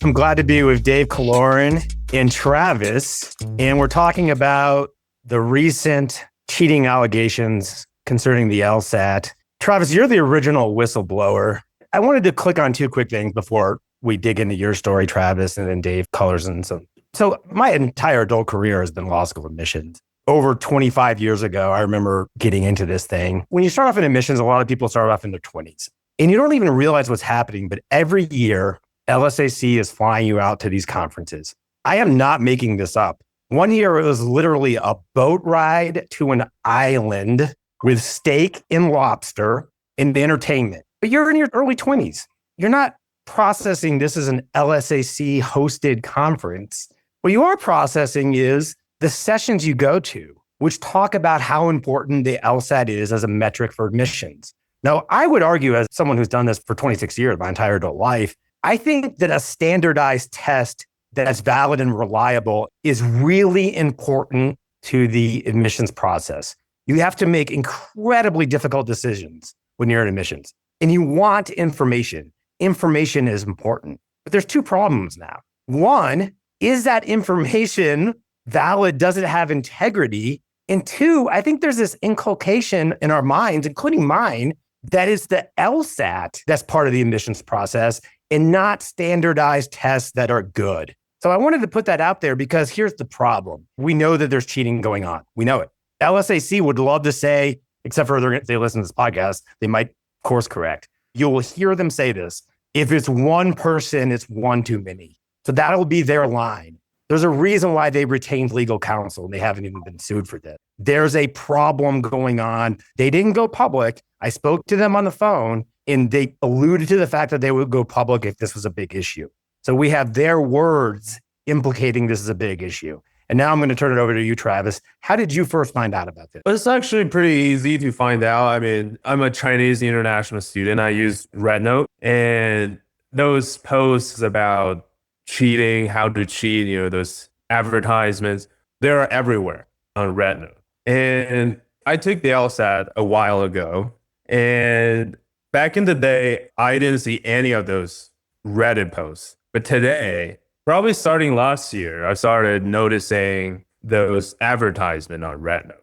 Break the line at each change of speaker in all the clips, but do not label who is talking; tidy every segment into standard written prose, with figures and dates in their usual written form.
I'm glad to be with Dave Killoran and Travis, and we're talking about the recent cheating allegations concerning the LSAT. Travis, you're the original whistleblower. I wanted to click on two quick things before we dig into your story, Travis, and then Dave colors in some. So my entire adult career has been law school admissions. Over 25 years ago, I remember getting into this thing. When you start off in admissions, a lot of people start off in their 20s. And you don't even realize what's happening, but every year, LSAC is flying you out to these conferences. I am not making this up. One year, it was literally a boat ride to an island with steak and lobster and entertainment. But you're in your early 20s. You're not processing this as an LSAC hosted conference. What you are processing is the sessions you go to, which talk about how important the LSAT is as a metric for admissions. Now, I would argue, as someone who's done this for 26 years, my entire adult life, I think that a standardized test that's valid and reliable is really important to the admissions process. You have to make incredibly difficult decisions when you're in admissions, and you want information. Information is important, but there's two problems now. One, is that information valid? Does it have integrity? And two, I think there's this inculcation in our minds, including mine, that is the LSAT that's part of the admissions process and not standardized tests that are good. So I wanted to put that out there because here's the problem. We know that there's cheating going on. We know it. LSAC would love to say, except for they listen to this podcast, they might course correct. You'll hear them say this. If it's one person, it's one too many. So that'll be their line. There's a reason why they retained legal counsel and they haven't even been sued for this. There's a problem going on. They didn't go public. I spoke to them on the phone and they alluded to the fact that they would go public if this was a big issue. So we have their words implicating this is a big issue. And now I'm going to turn it over to you, Travis. How did you first find out about this?
It's actually pretty easy to find out. I mean, I'm a Chinese international student. I use RedNote, and those posts about cheating, how to cheat, those advertisements, they're everywhere on RedNote. And I took the LSAT a while ago, and back in the day, I didn't see any of those Reddit posts. But today, probably starting last year, I started noticing those advertisements on RedNote.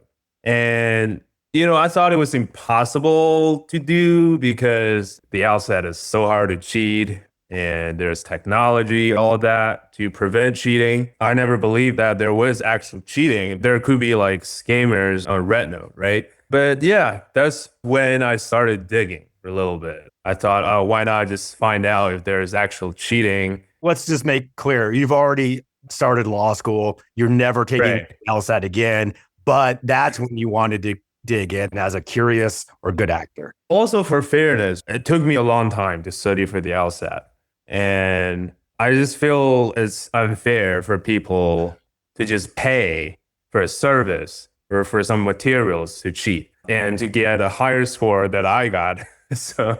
And, I thought it was impossible to do because the LSAT is so hard to cheat and there's technology, all of that to prevent cheating. I never believed that there was actual cheating. There could be like scammers on RedNote, right? But yeah, that's when I started digging for a little bit. I thought, oh, why not just find out if there's actual cheating?
Let's just make clear. You've already started law school. You're never taking
Right.
LSAT again, but that's when you wanted to dig in as a curious or good actor.
Also, for fairness, it took me a long time to study for the LSAT. And I just feel it's unfair for people to just pay for a service or for some materials to cheat and to get a higher score that I got. So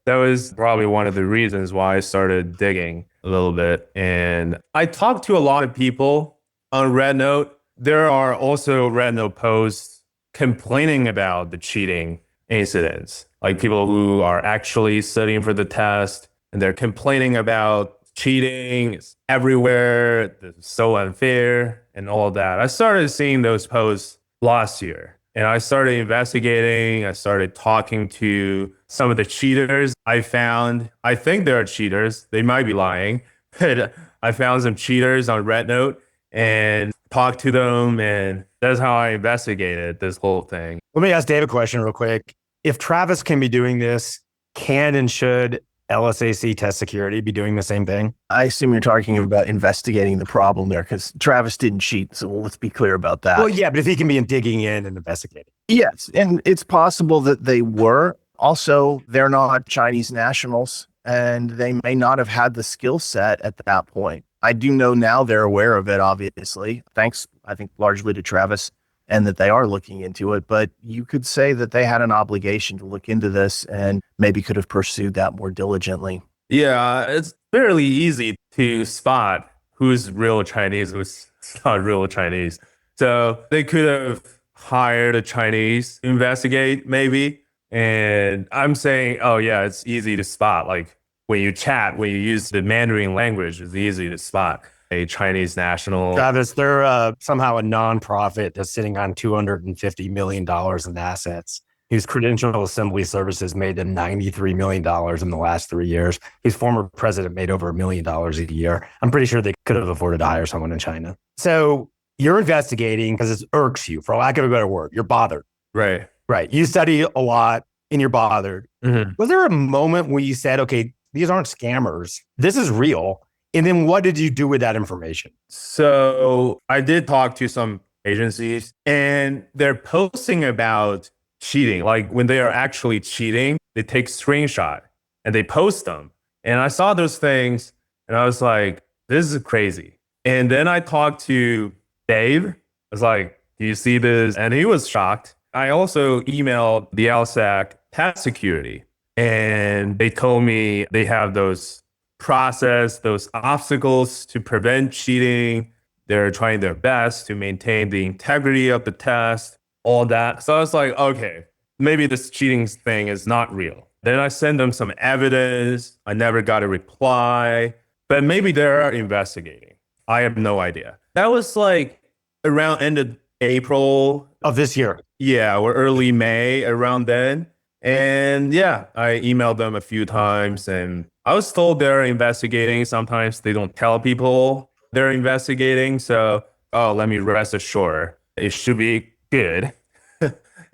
that was probably one of the reasons why I started digging a little bit. And I talked to a lot of people on RedNote. There are also RedNote posts complaining about the cheating incidents, like people who are actually studying for the test and they're complaining about cheating. It's everywhere. It's so unfair and all of that. I started seeing those posts last year. And I started investigating. I started talking to some of the cheaters I found. I think they're cheaters. They might be lying. But I found some cheaters on RedNote and talked to them. And that's how I investigated this whole thing.
Let me ask Dave a question real quick. If Travis can be doing this, can and should LSAC test security be doing the same thing?
I assume you're talking about investigating the problem there because Travis didn't cheat. So let's be clear about that.
Well, yeah, but if he can be digging in and investigating.
Yes. And it's possible that they were. Also, they're not Chinese nationals and they may not have had the skill set at that point. I do know now they're aware of it, obviously. Thanks, I think, largely to Travis, and that they are looking into it. But you could say that they had an obligation to look into this and maybe could have pursued that more diligently.
Yeah, it's fairly easy to spot who's real Chinese, who's not real Chinese. So they could have hired a Chinese to investigate, maybe. And I'm saying, oh, yeah, it's easy to spot. Like, when you chat, when you use the Mandarin language, it's easy to spot a Chinese national.
Travis, they're somehow a nonprofit that's sitting on $250 million in assets. His credential assembly services made them $93 million in the last 3 years. His former president made over $1 million a year. I'm pretty sure they could have afforded to hire someone in China. So you're investigating because it irks you, for lack of a better word. You're bothered.
Right.
Right. You study a lot and you're bothered.
Mm-hmm.
Was there a moment where you said, okay, these aren't scammers. This is real. And then what did you do with that information?
So I did talk to some agencies and they're posting about cheating. Like when they are actually cheating, they take screenshot and they post them. And I saw those things and I was like, this is crazy. And then I talked to Dave. I was like, do you see this? And he was shocked. I also emailed the LSAC test security and they told me they have those those obstacles to prevent cheating. They're trying their best to maintain the integrity of the test, all that. So I was like, okay, maybe this cheating thing is not real. Then I sent them some evidence. I never got a reply, but maybe they're investigating. I have no idea. That was like around end of April
of this year.
Yeah, or early May, around then. And yeah, I emailed them a few times and I was told they're investigating. Sometimes they don't tell people they're investigating. So, let me rest assured. It should be good.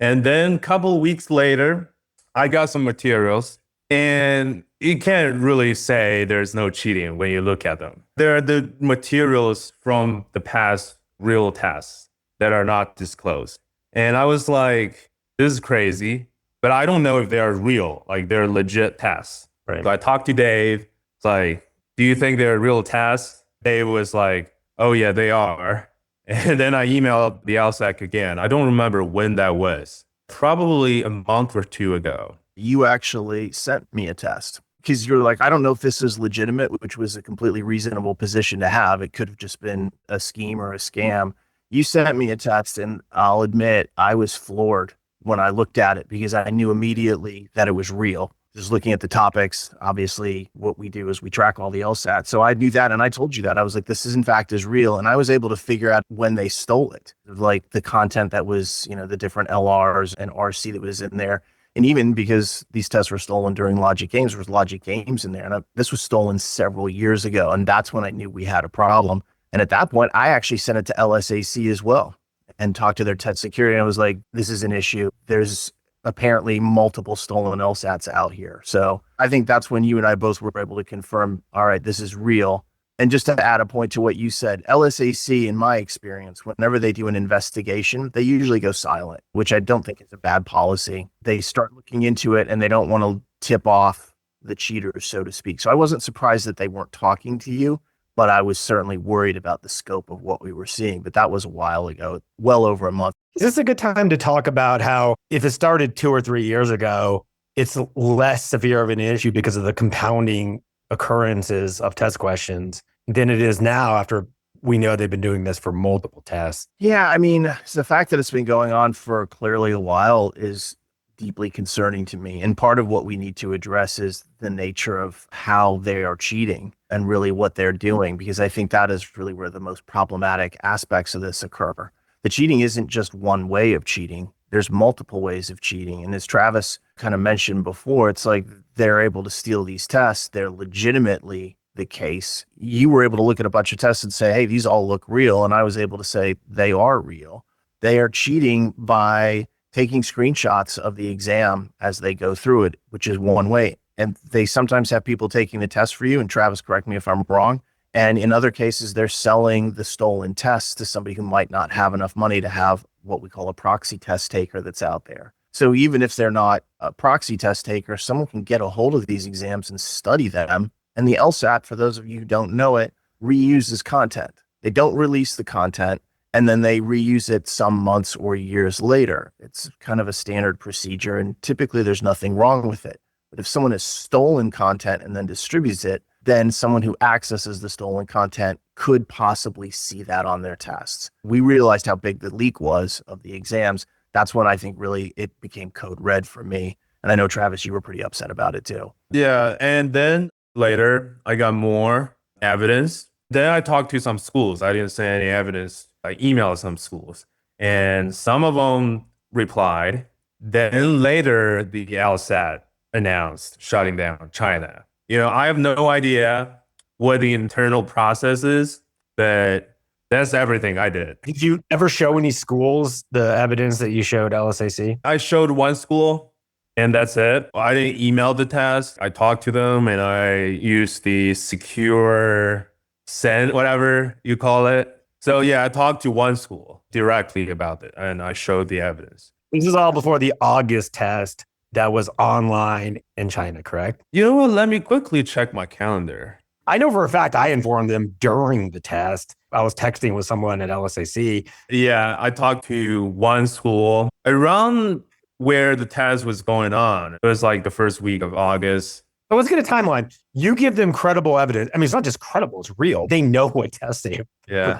And then a couple weeks later, I got some materials and you can't really say there's no cheating when you look at them. They're the materials from the past real tests that are not disclosed. And I was like, this is crazy, but I don't know if they're real, like they're legit tests.
Right.
So I talked to Dave. It's like, do you think they're real tests? Dave was like, oh yeah, they are. And then I emailed the LSAC again. I don't remember when that was. Probably a month or two ago.
You actually sent me a test because you're like, I don't know if this is legitimate, which was a completely reasonable position to have. It could have just been a scheme or a scam. You sent me a test and I'll admit I was floored when I looked at it because I knew immediately that it was real. Just looking at the topics, obviously what we do is we track all the LSAT. So I knew that and I told you that. I was like, this is in fact is real. And I was able to figure out when they stole it, like the content that was, the different LRs and RC that was in there. And even because these tests were stolen during Logic Games, there was Logic Games in there. And this was stolen several years ago. And that's when I knew we had a problem. And at that point, I actually sent it to LSAC as well and talked to their test security. And I was like, this is an issue. There's apparently multiple stolen LSATs out here. So I think that's when you and I both were able to confirm, all right, this is real. And just to add a point to what you said, LSAC, in my experience, whenever they do an investigation, they usually go silent, which I don't think is a bad policy. They start looking into it and they don't want to tip off the cheaters, so to speak. So I wasn't surprised that they weren't talking to you, but I was certainly worried about the scope of what we were seeing. But that was a while ago, well over a month.
Is this a good time to talk about how if it started 2 or 3 years ago, it's less severe of an issue because of the compounding occurrences of test questions than it is now after we know they've been doing this for multiple tests?
Yeah, I mean, the fact that it's been going on for clearly a while is deeply concerning to me. And part of what we need to address is the nature of how they are cheating and really what they're doing, because I think that is really where the most problematic aspects of this occur. The cheating isn't just one way of cheating. There's multiple ways of cheating. And as Travis kind of mentioned before, it's like they're able to steal these tests. They're legitimately the case. You were able to look at a bunch of tests and say, hey, these all look real. And I was able to say they are real. They are cheating by taking screenshots of the exam as they go through it, which is one way. And they sometimes have people taking the test for you. And Travis, correct me if I'm wrong. And in other cases, they're selling the stolen tests to somebody who might not have enough money to have what we call a proxy test taker that's out there. So even if they're not a proxy test taker, someone can get a hold of these exams and study them. And the LSAT, for those of you who don't know it, reuses content. They don't release the content and then they reuse it some months or years later. It's kind of a standard procedure and typically there's nothing wrong with it. But if someone has stolen content and then distributes it, then someone who accesses the stolen content could possibly see that on their tests. We realized how big the leak was of the exams. That's when I think really it became code red for me. And I know, Travis, you were pretty upset about it too.
Yeah. And then later, I got more evidence. Then I talked to some schools. I didn't send any evidence. I emailed some schools, and some of them replied. Then later, the LSAT announced shutting down China. I have no idea what the internal process is, but that's everything I did.
Did you ever show any schools the evidence that you showed LSAC?
I showed one school and that's it. I didn't email the test. I talked to them and I used the secure send, whatever you call it. So yeah, I talked to one school directly about it and I showed the evidence.
This is all before the August test that was online in China, correct?
You know what? Let me quickly check my calendar.
I know for a fact I informed them during the test. I was texting with someone at LSAC.
Yeah, I talked to one school around where the test was going on. It was like the first week of August.
So let's get a timeline. You give them credible evidence. I mean, it's not just credible, it's real. They know what test they have.
Yeah.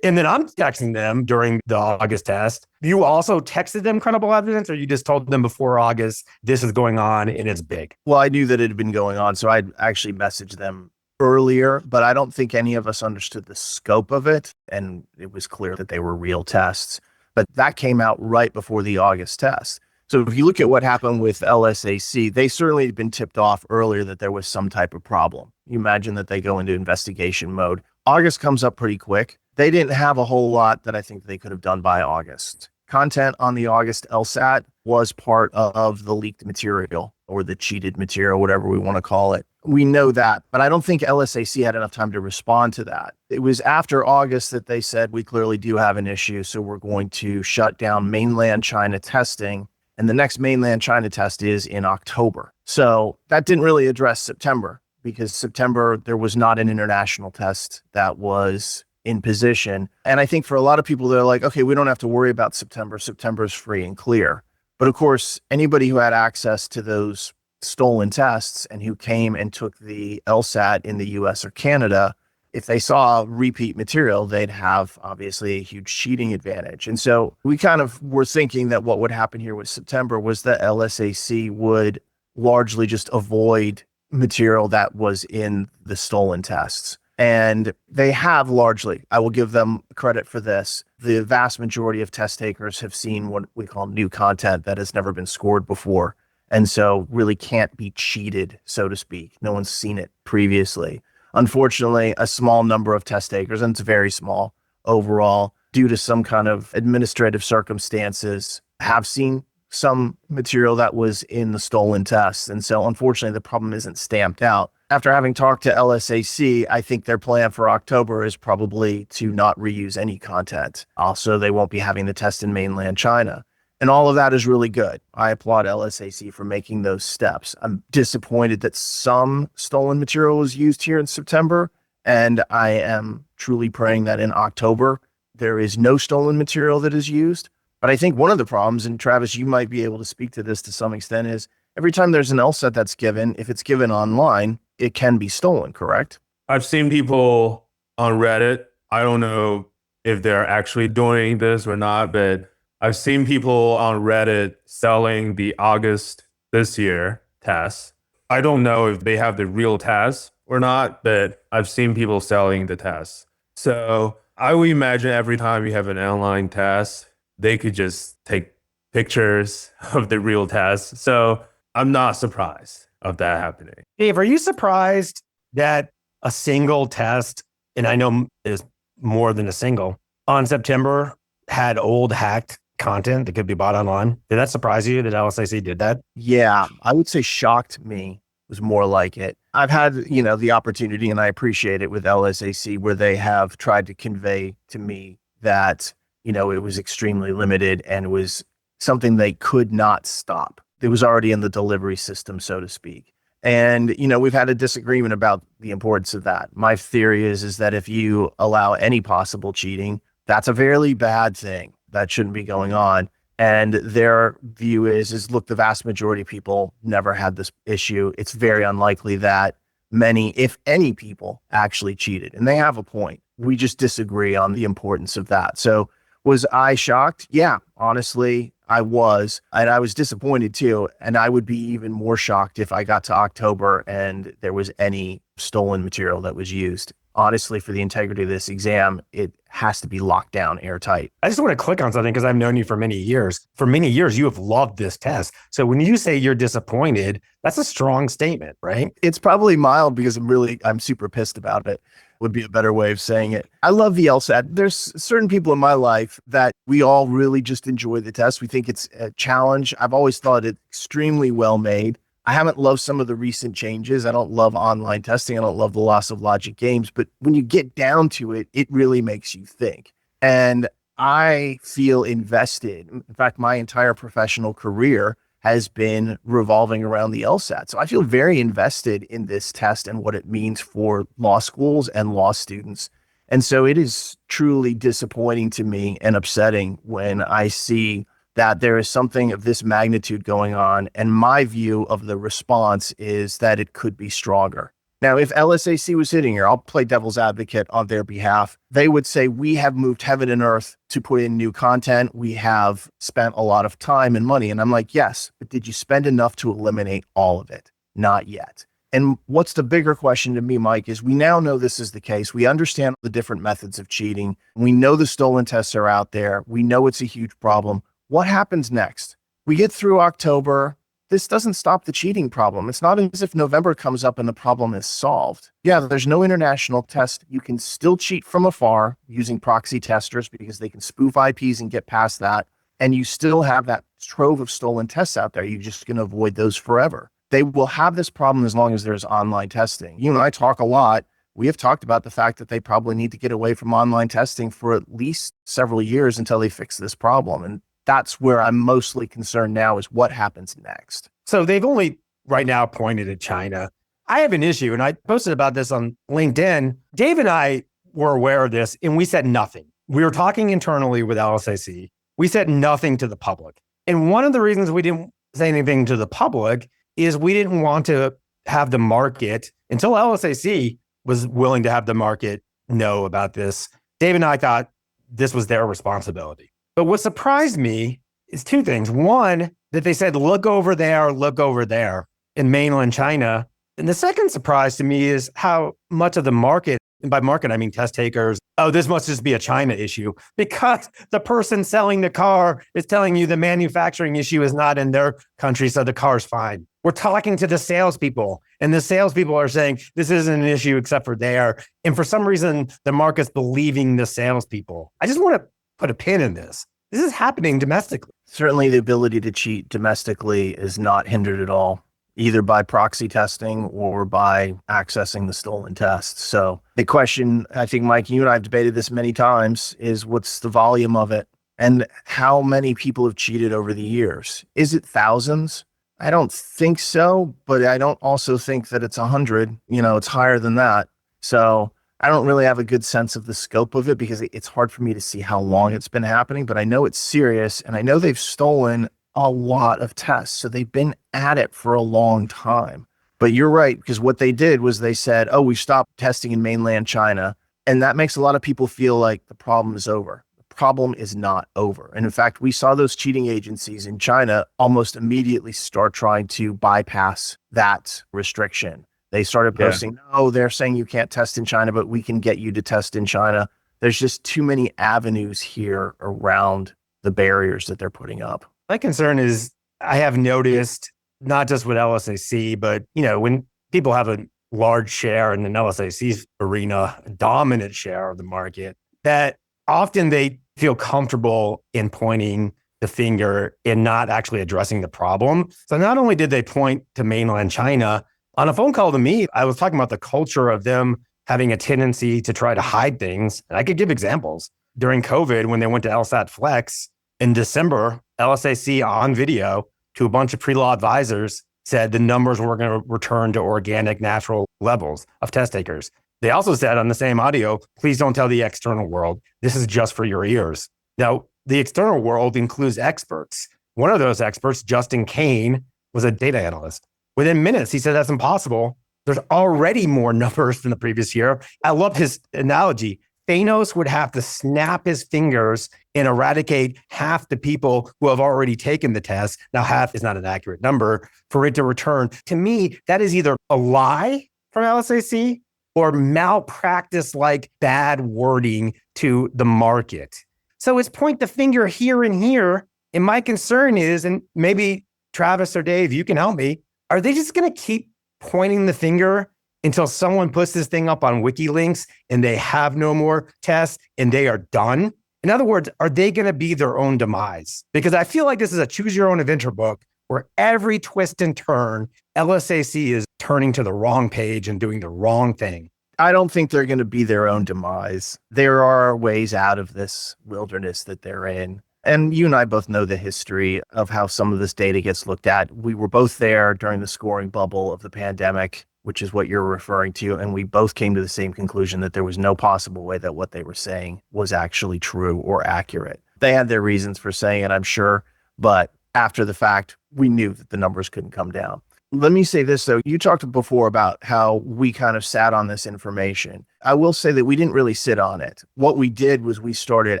And then I'm texting them during the August test. You also texted them credible evidence, or you just told them before August, this is going on and it's big?
Well, I knew that it had been going on, so I'd actually messaged them earlier, but I don't think any of us understood the scope of it. And it was clear that they were real tests. But that came out right before the August test. So if you look at what happened with LSAC, they certainly had been tipped off earlier that there was some type of problem. You imagine that they go into investigation mode. August comes up pretty quick. They didn't have a whole lot that I think they could have done by August. Content on the August LSAT was part of the leaked material or the cheated material, whatever we want to call it. We know that, but I don't think LSAC had enough time to respond to that. It was after August that they said, we clearly do have an issue, so we're going to shut down mainland China testing. And the next mainland China test is in October. So that didn't really address September, because September, there was not an international test that was in position. And I think for a lot of people, they're like, okay, we don't have to worry about September. September is free and clear. But of course, anybody who had access to those stolen tests and who came and took the LSAT in the US or Canada, if they saw repeat material, they'd have obviously a huge cheating advantage. And so we kind of were thinking that what would happen here with September was that LSAC would largely just avoid material that was in the stolen tests. And they have largely. I will give them credit for this. The vast majority of test takers have seen what we call new content that has never been scored before. And so really can't be cheated, so to speak. No one's seen it previously. Unfortunately, a small number of test takers, and it's very small overall, due to some kind of administrative circumstances, have seen some material that was in the stolen tests. And so unfortunately, the problem isn't stamped out. After having talked to LSAC, I think their plan for October is probably to not reuse any content. Also, they won't be having the test in mainland China. And all of that is really good. I applaud LSAC for making those steps. I'm disappointed that some stolen material was used here in September, and I am truly praying that in October, there is no stolen material that is used. But I think one of the problems, and Travis, you might be able to speak to this to some extent, is every time there's an LSAT that's given, if it's given online, it can be stolen, correct?
I've seen people on Reddit. I don't know if they're actually doing this or not, but I've seen people on Reddit selling the August this year tests. I don't know if they have the real tests or not, but I've seen people selling the tests. So I would imagine every time you have an online test, they could just take pictures of the real test. So I'm not surprised of that happening.
Dave, are you surprised that a single test, and I know it's more than a single, on September had old hacked content that could be bought online? Did that surprise you that LSAC did that?
Yeah, I would say shocked me was more like it. I've had, the opportunity, and I appreciate it with LSAC, where they have tried to convey to me that, it was extremely limited and was something they could not stop. It was already in the delivery system, so to speak. And, we've had a disagreement about the importance of that. My theory is that if you allow any possible cheating, that's a very bad thing. That shouldn't be going on. And their view is look, the vast majority of people never had this issue. It's very unlikely that many, if any people actually cheated. And they have a point. We just disagree on the importance of that. So was I shocked? Yeah, honestly, I was, and I was disappointed too. And I would be even more shocked if I got to October and there was any stolen material that was used. Honestly, for the integrity of this exam, it has to be locked down airtight.
I just want to click on something because I've known you for many years. For many years, you have loved this test. So when you say you're disappointed, that's a strong statement, right?
It's probably mild because I'm super pissed about it, would be a better way of saying it. I love the LSAT. There's certain people in my life that we all really just enjoy the test. We think it's a challenge. I've always thought it extremely well made. I haven't loved some of the recent changes. I don't love online testing. I don't love the loss of logic games. But when you get down to it, it really makes you think. And I feel invested. In fact, my entire professional career has been revolving around the LSAT. So I feel very invested in this test and what it means for law schools and law students. And so it is truly disappointing to me and upsetting when I see that there is something of this magnitude going on. And my view of the response is that it could be stronger. Now, if LSAC was sitting here, I'll play devil's advocate on their behalf. They would say, we have moved heaven and earth to put in new content. We have spent a lot of time and money. And I'm like, yes, but did you spend enough to eliminate all of it? Not yet. And what's the bigger question to me, Mike, is we now know this is the case. We understand the different methods of cheating. We know the stolen tests are out there. We know it's a huge problem. What happens next? We get through October. This doesn't stop the cheating problem. It's not as if November comes up and the problem is solved. Yeah, there's no international test. You can still cheat from afar using proxy testers because they can spoof IPs and get past that. And you still have that trove of stolen tests out there. You're just going to avoid those forever. They will have this problem as long as there's online testing. You and I talk a lot. We have talked about the fact that they probably need to get away from online testing for at least several years until they fix this problem. And that's where I'm mostly concerned now is what happens next.
So they've only right now pointed at China. I have an issue, and I posted about this on LinkedIn. Dave and I were aware of this, and we said nothing. We were talking internally with LSAC. We said nothing to the public. And one of the reasons we didn't say anything to the public is we didn't want to have the market, until LSAC was willing to have the market know about this. Dave and I thought this was their responsibility. But what surprised me is two things. One, that they said, look over there in mainland China. And the second surprise to me is how much of the market, and by market, I mean test takers, oh, this must just be a China issue, because the person selling the car is telling you the manufacturing issue is not in their country, so the car's fine. We're talking to the salespeople, and the salespeople are saying this isn't an issue except for there. And for some reason, the market's believing the salespeople. I just want to put a pin in this. This is happening domestically.
Certainly the ability to cheat domestically is not hindered at all, either by proxy testing or by accessing the stolen tests. So the question, I think, Mike, you and I have debated this many times, is what's the volume of it and how many people have cheated over the years? Is it thousands? I don't think so, but I don't also think that it's 100. It's higher than that. So I don't really have a good sense of the scope of it because it's hard for me to see how long it's been happening, but I know it's serious, and I know they've stolen a lot of tests. So they've been at it for a long time. But you're right, because what they did was they said, oh, we stopped testing in mainland China. And that makes a lot of people feel like the problem is over. The problem is not over. And in fact, we saw those cheating agencies in China almost immediately start trying to bypass that restriction. They started posting, no, they're saying you can't test in China, but we can get you to test in China. There's just too many avenues here around the barriers that they're putting up.
My concern is I have noticed, not just with LSAC, but when people have a large share in an LSAC arena, a dominant share of the market, that often they feel comfortable in pointing the finger and not actually addressing the problem. So not only did they point to mainland China, on a phone call to me, I was talking about the culture of them having a tendency to try to hide things. And I could give examples. During COVID, when they went to LSAT Flex in December, LSAC on video to a bunch of pre-law advisors said the numbers were going to return to organic, natural levels of test takers. They also said on the same audio, please don't tell the external world. This is just for your ears. Now, the external world includes experts. One of those experts, Justin Kane, was a data analyst. Within minutes, he said that's impossible. There's already more numbers than the previous year. I love his analogy. Thanos would have to snap his fingers and eradicate half the people who have already taken the test. Now, half is not an accurate number for it to return. To me, that is either a lie from LSAC or malpractice like bad wording to the market. So it's point the finger here and here. And my concern is, and maybe Travis or Dave, you can help me, are they just going to keep pointing the finger until someone puts this thing up on WikiLinks and they have no more tests and they are done? In other words, are they going to be their own demise? Because I feel like this is a choose your own adventure book where every twist and turn, LSAC is turning to the wrong page and doing the wrong thing.
I don't think they're going to be their own demise. There are ways out of this wilderness that they're in. And you and I both know the history of how some of this data gets looked at. We were both there during the scoring bubble of the pandemic, which is what you're referring to. And we both came to the same conclusion that there was no possible way that what they were saying was actually true or accurate. They had their reasons for saying it, I'm sure. But after the fact, we knew that the numbers couldn't come down. Let me say this, though. You talked before about how we kind of sat on this information. I will say that we didn't really sit on it. What we did was we started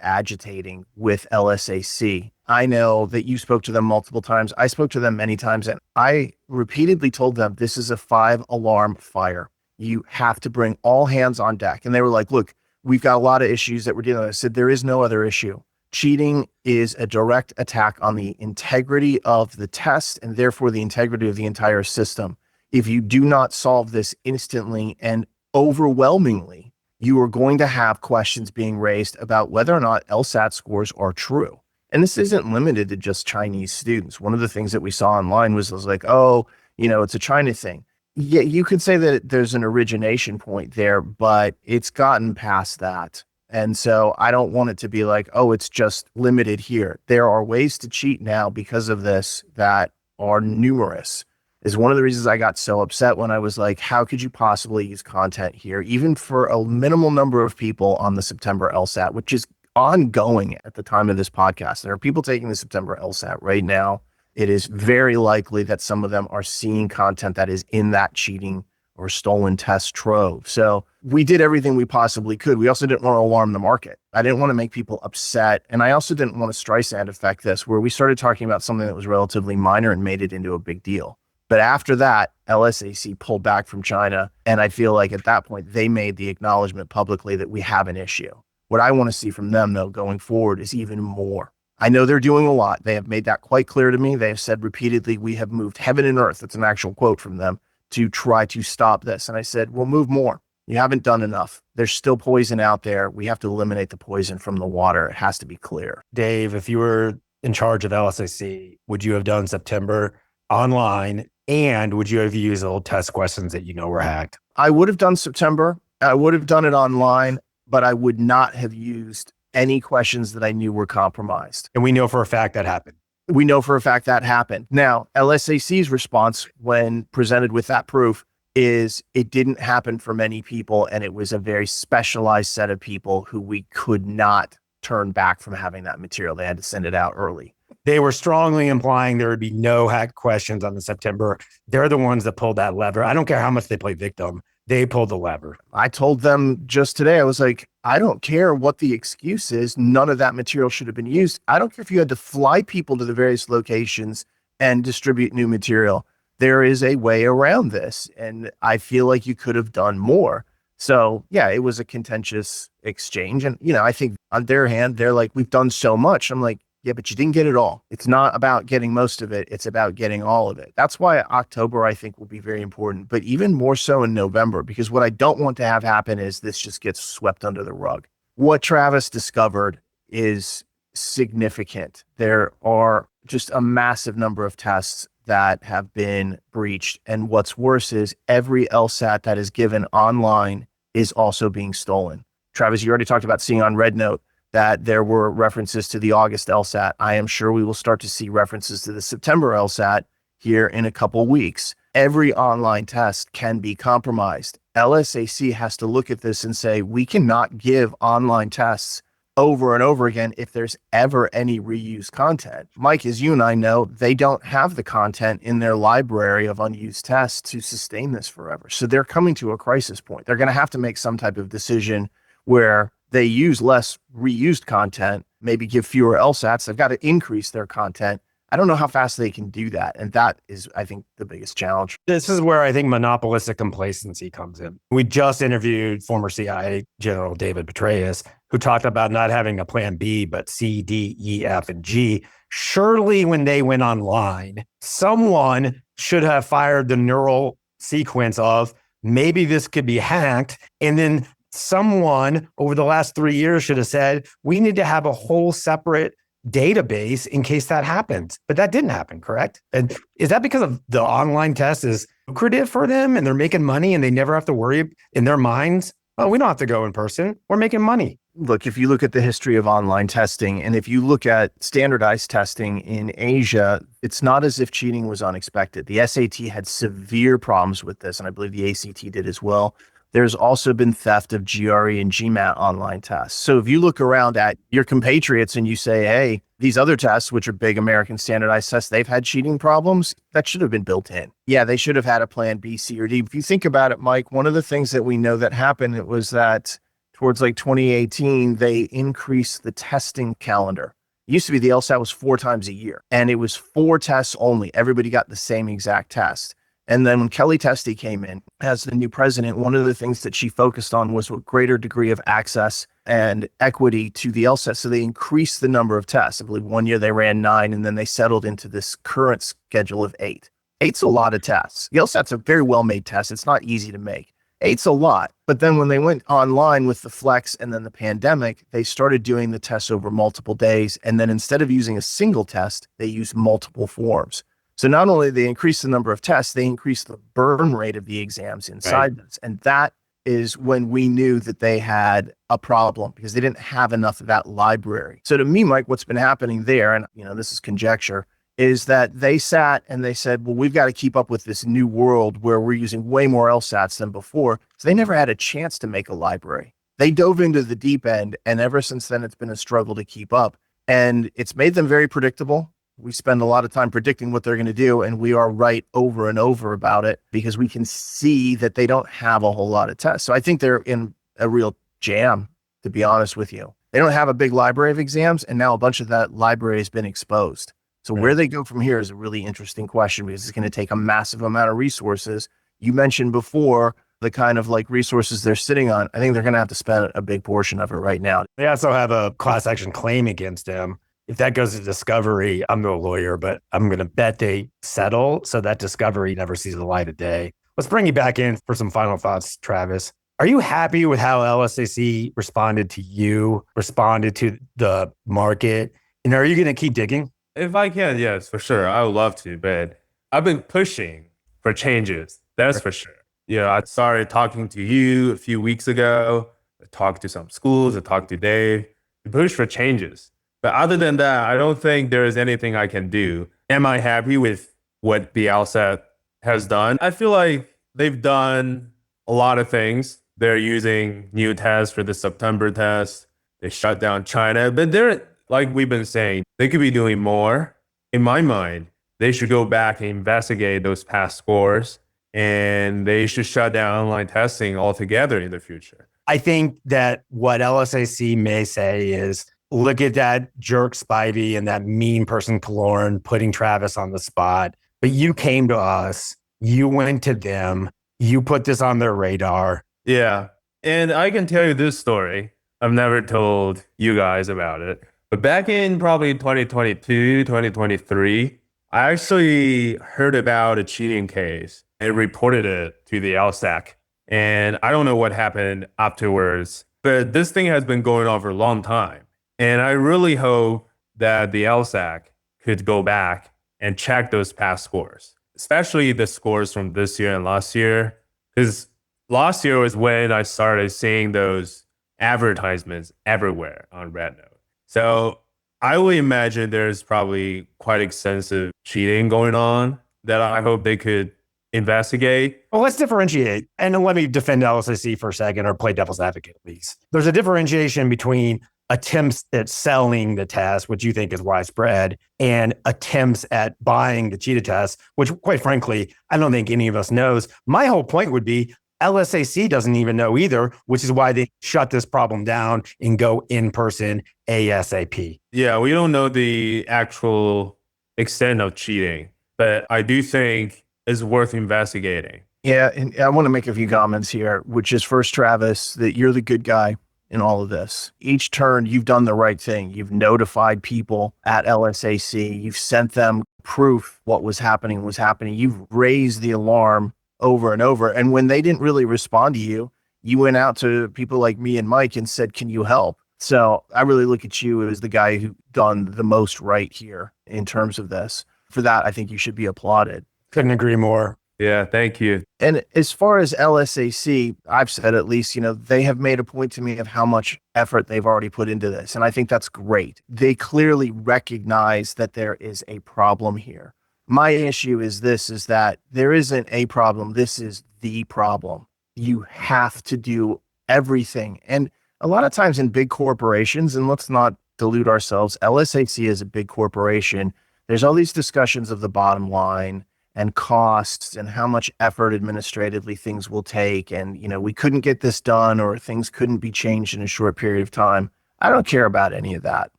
agitating with LSAC. I know that you spoke to them multiple times. I spoke to them many times, and I repeatedly told them this is a 5-alarm fire. You have to bring all hands on deck. And they were like, look, we've got a lot of issues that we're dealing with. I said, there is no other issue. Cheating is a direct attack on the integrity of the test and therefore the integrity of the entire system. If you do not solve this instantly and overwhelmingly, you are going to have questions being raised about whether or not LSAT scores are true. And this isn't limited to just Chinese students. One of the things that we saw online was like, oh, it's a China thing. Yeah, you could say that there's an origination point there, but it's gotten past that. And so I don't want it to be like, oh, it's just limited here. There are ways to cheat now because of this that are numerous. Is one of the reasons I got so upset when I was like, how could you possibly use content here, even for a minimal number of people on the September LSAT, which is ongoing at the time of this podcast. There are people taking the September LSAT right now. It is very likely that some of them are seeing content that is in that cheating or stolen test trove. So we did everything we possibly could. We also didn't want to alarm the market. I didn't want to make people upset. And I also didn't want to Streisand affect this, where we started talking about something that was relatively minor and made it into a big deal. But after that, LSAC pulled back from China. And I feel like at that point, they made the acknowledgement publicly that we have an issue. What I want to see from them, though, going forward is even more. I know they're doing a lot. They have made that quite clear to me. They have said repeatedly, we have moved heaven and earth. That's an actual quote from them, to try to stop this. And I said, we'll move more. You haven't done enough. There's still poison out there. We have to eliminate the poison from the water. It has to be clear.
Dave, if you were in charge of LSAC, would you have done September online? And would you have used old test questions that were hacked?
I would have done September. I would have done it online, but I would not have used any questions that I knew were compromised.
And we know for a fact that happened.
We know for a fact that happened. Now, LSAC's response when presented with that proof is it didn't happen for many people, and it was a very specialized set of people who we could not turn back from having that material. They had to send it out early.
They were strongly implying there would be no hacked questions on the September. They're the ones that pulled that lever. I don't care how much they play victim. They pulled the lever.
I told them just today, I was like, I don't care what the excuse is. None of that material should have been used. I don't care if you had to fly people to the various locations and distribute new material. There is a way around this. And I feel like you could have done more. So yeah, it was a contentious exchange. And, I think on their hand, they're like, we've done so much. I'm like, yeah, but you didn't get it all. It's not about getting most of it. It's about getting all of it. That's why October, I think, will be very important, but even more so in November, because what I don't want to have happen is this just gets swept under the rug. What Travis discovered is significant. There are just a massive number of tests that have been breached. And what's worse is every LSAT that is given online is also being stolen. Travis, you already talked about seeing on RedNote that there were references to the August LSAT. I am sure we will start to see references to the September LSAT here in a couple weeks. Every online test can be compromised. LSAC has to look at this and say, we cannot give online tests over and over again if there's ever any reused content. Mike, as you and I know, they don't have the content in their library of unused tests to sustain this forever. So they're coming to a crisis point. They're going to have to make some type of decision where they use less reused content, maybe give fewer LSATs. They've got to increase their content. I don't know how fast they can do that. And that is, I think, the biggest challenge.
This is where I think monopolistic complacency comes in. We just interviewed former CIA General David Petraeus, who talked about not having a plan B, but C, D, E, F, and G. Surely when they went online, someone should have fired the neural sequence of maybe this could be hacked. And then someone over the last 3 years should have said, we need to have a whole separate database in case that happens. But that didn't happen, correct? And is that because of the online test is lucrative for them and they're making money and they never have to worry in their minds? Oh, we don't have to go in person. We're making money.
Look, if you look at the history of online testing, and if you look at standardized testing in Asia, it's not as if cheating was unexpected. The SAT had severe problems with this, and I believe the ACT did as well. There's also been theft of GRE and GMAT online tests. So if you look around at your compatriots and you say, hey, these other tests, which are big American standardized tests, they've had cheating problems, that should have been built in. Yeah, they should have had a plan B, C, or D. If you think about it, Mike, one of the things that we know that happened, it was that towards like 2018, they increased the testing calendar. It used to be the LSAT was 4 times a year, and it was 4 tests only. Everybody got the same exact test. And then when Kelly Testi came in as the new president, one of the things that she focused on was a greater degree of access and equity to the LSAT. So they increased the number of tests. I believe one year they ran 9, and then they settled into this current schedule of 8. 8's a lot of tests. The LSAT's a very well-made test. It's not easy to make. 8's a lot. But then when they went online with the flex and then the pandemic, they started doing the tests over multiple days. And then instead of using a single test, they used multiple forms. So not only they increased the number of tests, they increased the burn rate of the exams inside this. And that is when we knew that they had a problem because they didn't have enough of that library. So to me, Mike, what's been happening there, and this is conjecture, is that they sat and they said, well, we've got to keep up with this new world where we're using way more LSATs than before. So they never had a chance to make a library. They dove into the deep end. And ever since then, it's been a struggle to keep up. And it's made them very predictable. We spend a lot of time predicting what they're going to do, and we are right over and over about it because we can see that they don't have a whole lot of tests. So I think they're in a real jam, to be honest with you. They don't have a big library of exams, and now a bunch of that library has been exposed. So where they go from here is a really interesting question because it's going to take a massive amount of resources. You mentioned before the kind of like resources they're sitting on. I think they're going to have to spend a big portion of it right now.
They also have a class action claim against him. If that goes to discovery, I'm no lawyer, but I'm going to bet they settle so that discovery never sees the light of day. Let's bring you back in for some final thoughts, Travis. Are you happy with how LSAC responded to you, responded to the market? And are you going to keep digging?
If I can, yes, for sure. I would love to, but I've been pushing for changes. That's for sure. I started talking to you a few weeks ago. I talked to some schools. I talked to Dave. We pushed for changes. But other than that, I don't think there is anything I can do. Am I happy with what the LSAT has done? I feel like they've done a lot of things. They're using new tests for the September test. They shut down China. But they're, like we've been saying, they could be doing more. In my mind, they should go back and investigate those past scores. And they should shut down online testing altogether in the future.
I think that what LSAC may say is, look at that jerk Spivey and that mean person Killoran putting Travis on the spot. But you came to us, you went to them, you put this on their radar.
Yeah. And I can tell you this story. I've never told you guys about it. But back in probably 2022, 2023, I actually heard about a cheating case and reported it to the LSAC. And I don't know what happened afterwards, but this thing has been going on for a long time. And I really hope that the LSAC could go back and check those past scores, especially the scores from this year and last year. Because last year was when I started seeing those advertisements everywhere on RedNote. So I would imagine there's probably quite extensive cheating going on that I hope they could investigate.
Well, let's differentiate. And let me defend LSAC for a second or play devil's advocate, at least. There's a differentiation between attempts at selling the test, which you think is widespread, and attempts at buying the cheetah test, which quite frankly, I don't think any of us knows. My whole point would be, LSAC doesn't even know either, which is why they shut this problem down and go in person ASAP.
Yeah, we don't know the actual extent of cheating, but I do think it's worth investigating.
Yeah, and I want to make a few comments here, which is first, Travis, that you're the good guy in all of this. Each turn, you've done the right thing. You've notified people at LSAC. You've sent them proof what was happening was happening. You've raised the alarm over and over. And when they didn't really respond to you, you went out to people like me and Mike and said, can you help? So I really look at you as the guy who done the most right here in terms of this. For that, I think you should be applauded.
Couldn't agree more.
Yeah, thank you.
And as far as LSAC, I've said at least, they have made a point to me of how much effort they've already put into this. And I think that's great. They clearly recognize that there is a problem here. My issue is that there isn't a problem. This is the problem. You have to do everything. And a lot of times in big corporations, and let's not delude ourselves, LSAC is a big corporation. There's all these discussions of the bottom line and costs and how much effort administratively things will take. And, we couldn't get this done or things couldn't be changed in a short period of time. I don't care about any of that.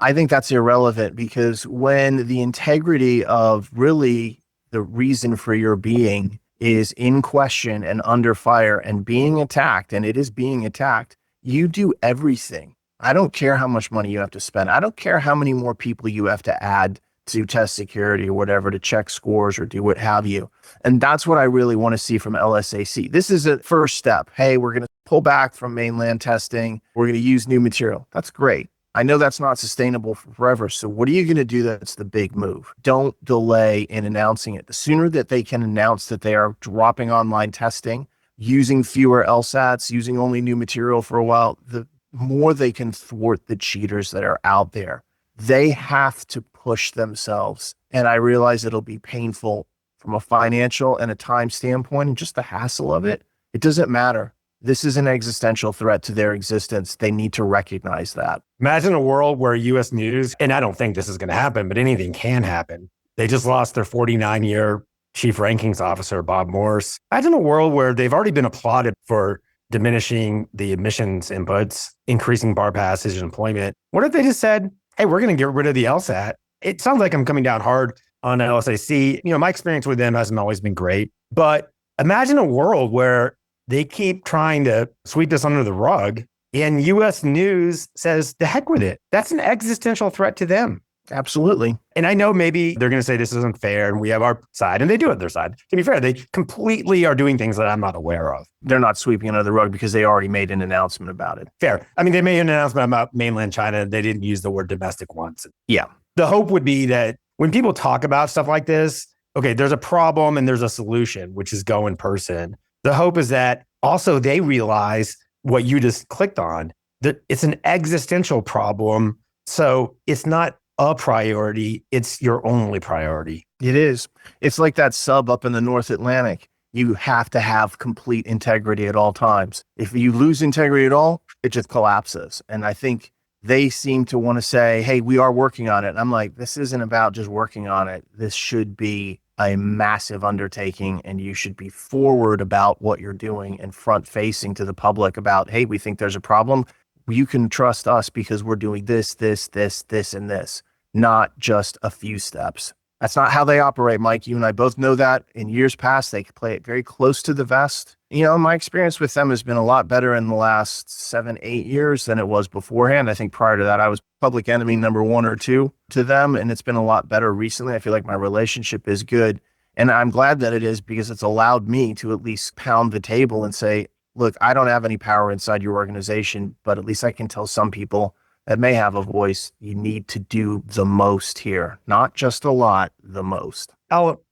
I think that's irrelevant because when the integrity of really the reason for your being is in question and under fire and being attacked, and it is being attacked, you do everything. I don't care how much money you have to spend. I don't care how many more people you have to add to test security or whatever, to check scores or do what have you. And that's what I really want to see from LSAC. This is a first step. Hey, we're going to pull back from mainland testing. We're going to use new material. That's great. I know that's not sustainable forever. So what are you going to do that's the big move? Don't delay in announcing it. The sooner that they can announce that they are dropping online testing, using fewer LSATs, using only new material for a while, the more they can thwart the cheaters that are out there. They have to push themselves. And I realize it'll be painful from a financial and a time standpoint, and just the hassle of it. It doesn't matter. This is an existential threat to their existence. They need to recognize that.
Imagine a world where US News, and I don't think this is going to happen, but anything can happen. They just lost their 49-year chief rankings officer, Bob Morse. Imagine a world where they've already been applauded for diminishing the admissions inputs, increasing bar passage and employment. What if they just said, hey, we're going to get rid of the LSAT? It sounds like I'm coming down hard on LSAC. My experience with them hasn't always been great, but imagine a world where they keep trying to sweep this under the rug and US News says, the heck with it. That's an existential threat to them.
Absolutely.
And I know maybe they're going to say this isn't fair and we have our side, and they do have their side. To be fair, they completely are doing things that I'm not aware of.
They're not sweeping under the rug because they already made an announcement about it.
Fair. I mean, they made an announcement about mainland China. They didn't use the word domestic once.
Yeah.
The hope would be that when people talk about stuff like this, okay, there's a problem and there's a solution, which is go in person. The hope is that also they realize what you just clicked on, that it's an existential problem. So it's not a priority, it's your only priority.
It is. It's like that sub up in the North Atlantic. You have to have complete integrity at all times. If you lose integrity at all, it just collapses. And I think they seem to want to say, hey, we are working on it. And I'm like, this isn't about just working on it. This should be a massive undertaking, and you should be forward about what you're doing and front facing to the public about, hey, we think there's a problem. You can trust us because we're doing this, and this, not just a few steps. That's not how they operate, Mike. You and I both know that. In years past, they play it very close to the vest. My experience with them has been a lot better in the last 7-8 years than it was beforehand. I think prior to that, I was public enemy number 1 or 2 to them, and it's been a lot better recently. I feel like my relationship is good, and I'm glad that it is because it's allowed me to at least pound the table and say, look, I don't have any power inside your organization, but at least I can tell some people that may have a voice, you need to do the most here. Not just a lot, the most.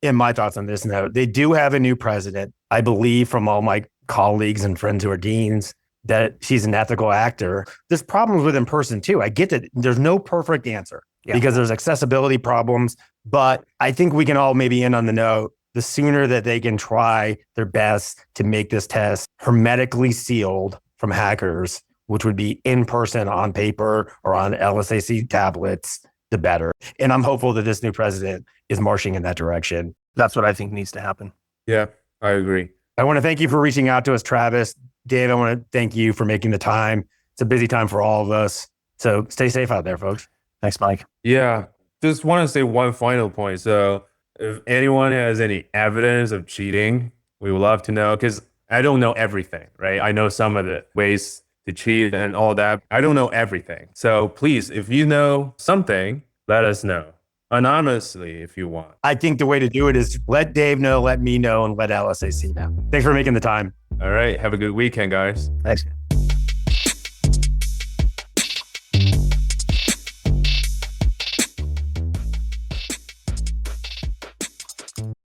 In my thoughts on this note, they do have a new president. I believe from all my colleagues and friends who are deans that she's an ethical actor. There's problems with in person too. I get that there's no perfect answer because there's accessibility problems, but I think we can all maybe end on the note. The sooner that they can try their best to make this test hermetically sealed from hackers, which would be in person on paper or on LSAC tablets, the better. And I'm hopeful that this new president is marching in that direction.
That's what I think needs to happen.
Yeah, I agree.
I want to thank you for reaching out to us, Travis. Dave, I want to thank you for making the time. It's a busy time for all of us. So stay safe out there, folks.
Thanks, Mike.
Yeah, just want to say one final point. So if anyone has any evidence of cheating, we would love to know, because I don't know everything, right? I know some of the ways to cheat and all that. I don't know everything. So please, if you know something, let us know. Anonymously, if you want.
I think the way to do it is let Dave know, let me know, and let LSAC know. Thanks for making the time.
All right. Have a good weekend, guys.
Thanks.